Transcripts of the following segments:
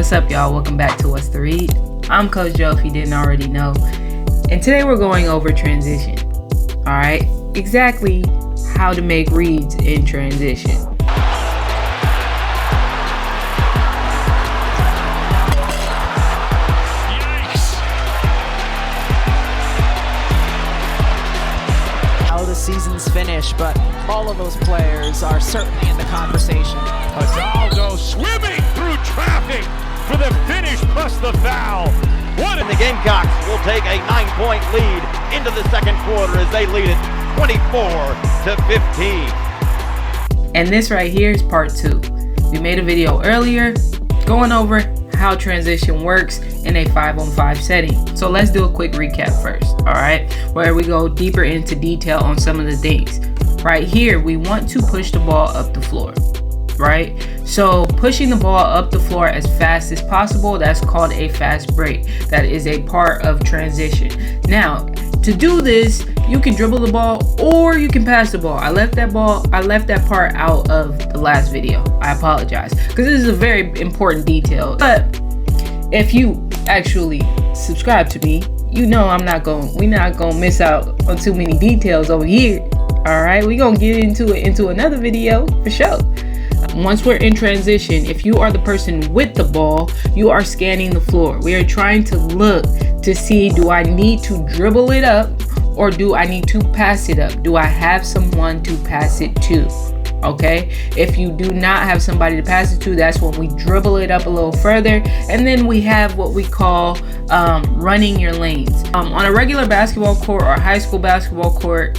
What's up, y'all? Welcome back to What's the Read. I'm Coach Joe, if you didn't already know. And today we're going over transition. Alright, exactly how to make reads in transition. How the season's finished, but all of those players are certainly in the conversation. Azaldo swimming through traffic for the finish plus the foul. And the Gamecocks will take a 9-point lead into the second quarter as they lead it 24-15. And this right here is part 2. We made a video earlier going over how transition works in a 5-on-5 setting. So let's do a quick recap first, alright? Where we go deeper into detail on some of the things. Right here, we want to push the ball up the floor, right? So pushing the ball up the floor as fast as possible, that's called a fast break. That is a part of transition. Now, to do this, you can dribble the ball or you can pass the ball. I left that part out of the last video. I apologize, because this is a very important detail. But if you actually subscribe to me, you know we're not gonna miss out on too many details over here. All right, we're gonna get into it into another video for sure. Once we're in transition, if you are the person with the ball, you are scanning the floor. We are trying to look to see, do I need to dribble it up or do I need to pass it up? Do I have someone to pass it to? Okay, if you do not have somebody to pass it to, that's when we dribble it up a little further, and then we have what we call running your lanes. On a regular basketball court or high school basketball court,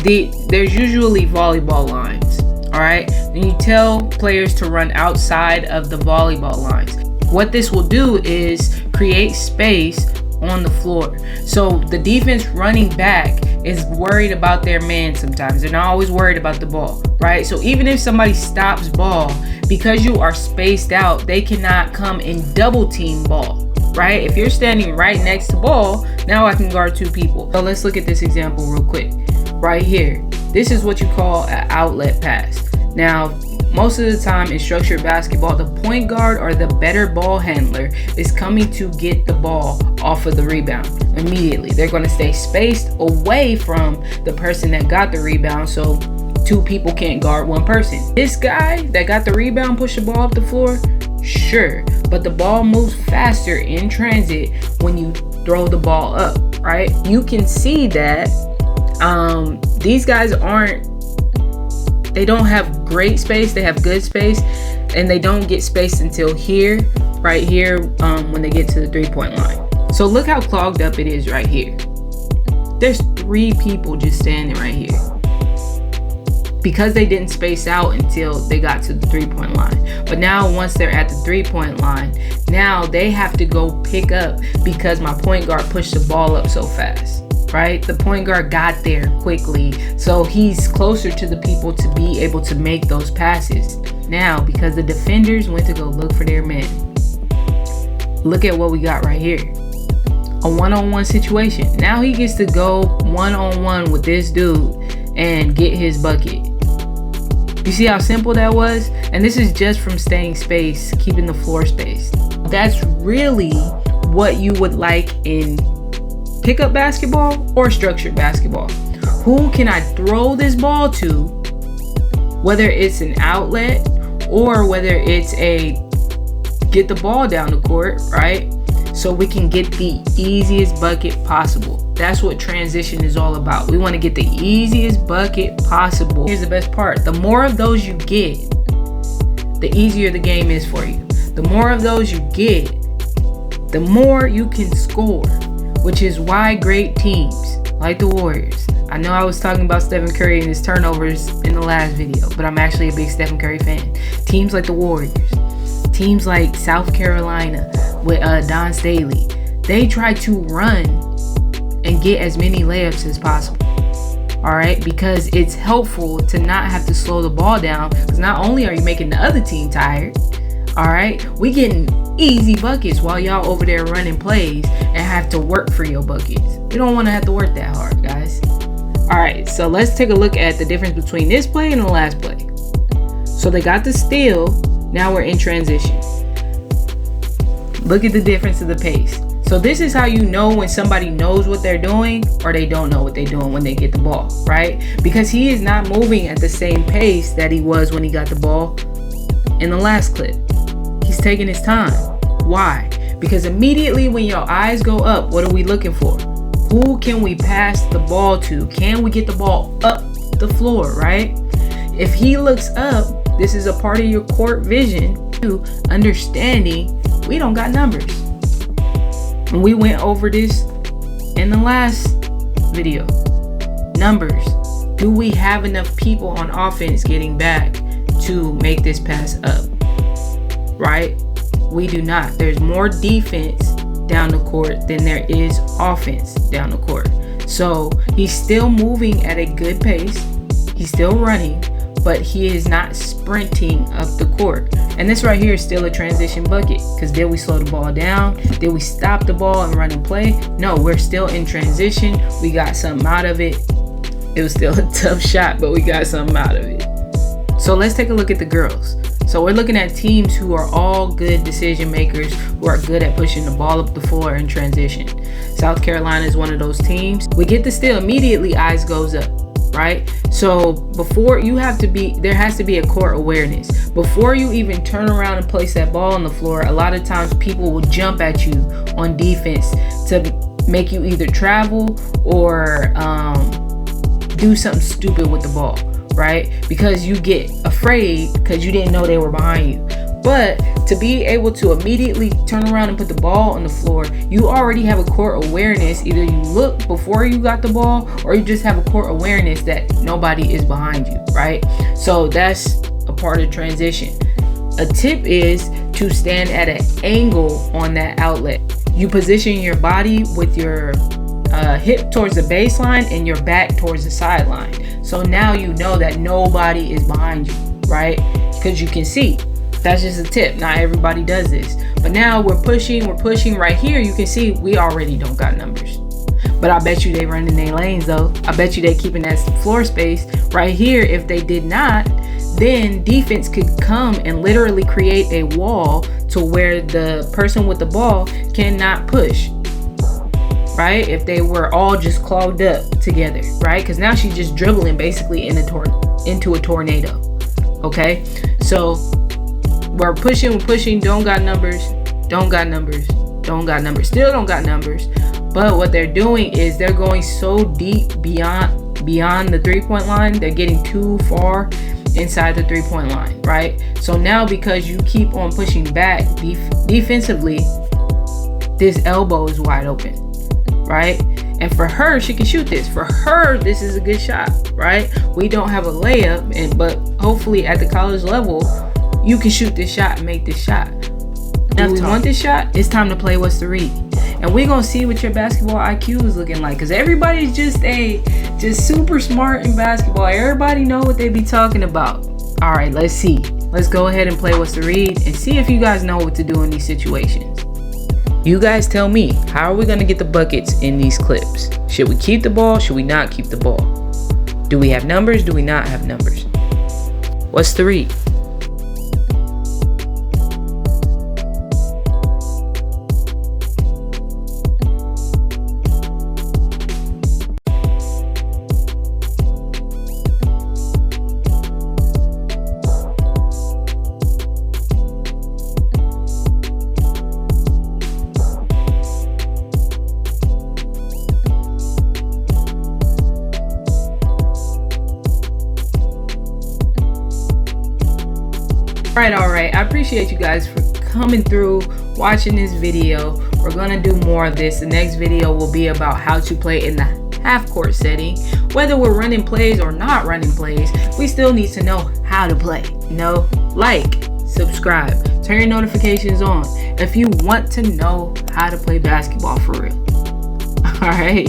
there's usually volleyball lines. All right, and you tell players to run outside of the volleyball lines. What this will do is create space on the floor. So the defense running back is worried about their man sometimes. They're not always worried about the ball, right? So even if somebody stops ball, because you are spaced out, they cannot come and double team ball, right? If you're standing right next to ball, now I can guard 2 people. So let's look at this example real quick. Right here, this is what you call an outlet pass. Now, most of the time in structured basketball, the point guard or the better ball handler is coming to get the ball off of the rebound immediately. They're going to stay spaced away from the person that got the rebound, so 2 people can't guard 1 person. This guy that got the rebound pushed the ball up the floor, sure, but the ball moves faster in transit when you throw the ball up, right? You can see that these guys they don't have great space, they have good space, and they don't get spaced until here, right here, when they get to the 3-point line. So look how clogged up it is right here. There's 3 people just standing right here because they didn't space out until they got to the 3-point line. But now once they're at the 3-point line, now they have to go pick up because my point guard pushed the ball up so fast. Right? The point guard got there quickly, so he's closer to the people to be able to make those passes. Now, because the defenders went to go look for their man, look at what we got right here. A one-on-one situation. Now he gets to go one-on-one with this dude and get his bucket. You see how simple that was? And this is just from staying spaced, keeping the floor spaced. That's really what you would like in pickup basketball or structured basketball. Who can I throw this ball to, whether it's an outlet or whether it's a get the ball down the court, right? So we can get the easiest bucket possible. That's what transition is all about. We want to get the easiest bucket possible. Here's the best part. The more of those you get, the easier the game is for you. The more of those you get, the more you can score. Which is why great teams like the Warriors. I know I was talking about Stephen Curry and his turnovers in the last video, but I'm actually a big Stephen Curry fan. Teams like the Warriors, teams like South Carolina with Don Staley, they try to run and get as many layups as possible. All right, because it's helpful to not have to slow the ball down, because not only are you making the other team tired, all right, we getting easy buckets while y'all over there running plays and have to work for your buckets. You don't want to have to work that hard, guys. All right, so let's take a look at the difference between this play and the last play. So they got the steal. Now we're in transition. Look at the difference of the pace. So this is how you know when somebody knows what they're doing or they don't know what they're doing when they get the ball, right? Because he is not moving at the same pace that he was when he got the ball in the last clip. He's taking his time. Why? Because immediately when your eyes go up, what are we looking for? Who can we pass the ball to? Can we get the ball up the floor, right? If he looks up, this is a part of your court vision to understanding we don't got numbers. And we went over this in the last video. Numbers. Do we have enough people on offense getting back to make this pass up? Right? We do not. There's more defense down the court than there is offense down the court. So he's still moving at a good pace. He's still running, but he is not sprinting up the court. And this right here is still a transition bucket, because did we slow the ball down? Did we stop the ball and run and play? No, we're still in transition. We got something out of it. It was still a tough shot, but we got something out of it. So let's take a look at the girls. So we're looking at teams who are all good decision makers, who are good at pushing the ball up the floor in transition. South Carolina is one of those teams. We get the steal, immediately eyes goes up, right? So before you have to be, there has to be a court awareness. Before you even turn around and place that ball on the floor, a lot of times people will jump at you on defense to make you either travel or do something stupid with the ball, right? Because you get afraid because you didn't know they were behind you. But to be able to immediately turn around and put the ball on the floor, you already have a court awareness. Either you look before you got the ball, or you just have a court awareness that nobody is behind you, right? So that's a part of transition. A tip is to stand at an angle on that outlet. You position your body with your hip towards the baseline and your back towards the sideline. So now you know that nobody is behind you, right? Because you can see. That's just a tip. Not everybody does this. But now we're pushing right here. You can see we already don't got numbers. But I bet you they running their lanes though. I bet you they keeping that floor space right here. If they did not, then defense could come and literally create a wall to where the person with the ball cannot push. Right? If they were all just clogged up together, right? Because now she's just dribbling basically into a tornado. Okay? So we're pushing, don't got numbers, still don't got numbers. But what they're doing is they're going so deep beyond the 3-point line, they're getting too far inside the 3-point line, right? So now because you keep on pushing back defensively, this elbow is wide open, right? And for her, she can shoot this. For her, this is a good shot, right? We don't have a layup, but hopefully at the college level, you can shoot this shot and make this shot. Now, if we want this shot, it's time to play What's the Read. And we're going to see what your basketball IQ is looking like. Because everybody's just super smart in basketball. Everybody know what they be talking about. All right, let's see. Let's go ahead and play What's the Read and see if you guys know what to do in these situations. You guys tell me, how are we going to get the buckets in these clips? Should we keep the ball? Should we not keep the ball? Do we have numbers? Do we not have numbers? What's the read? All right. I appreciate you guys for coming through, watching this video. We're gonna do more of this. The next video will be about how to play in the half-court setting. Whether we're running plays or not running plays, we still need to know how to play. Like, subscribe, turn your notifications on if you want to know how to play basketball for real. All right.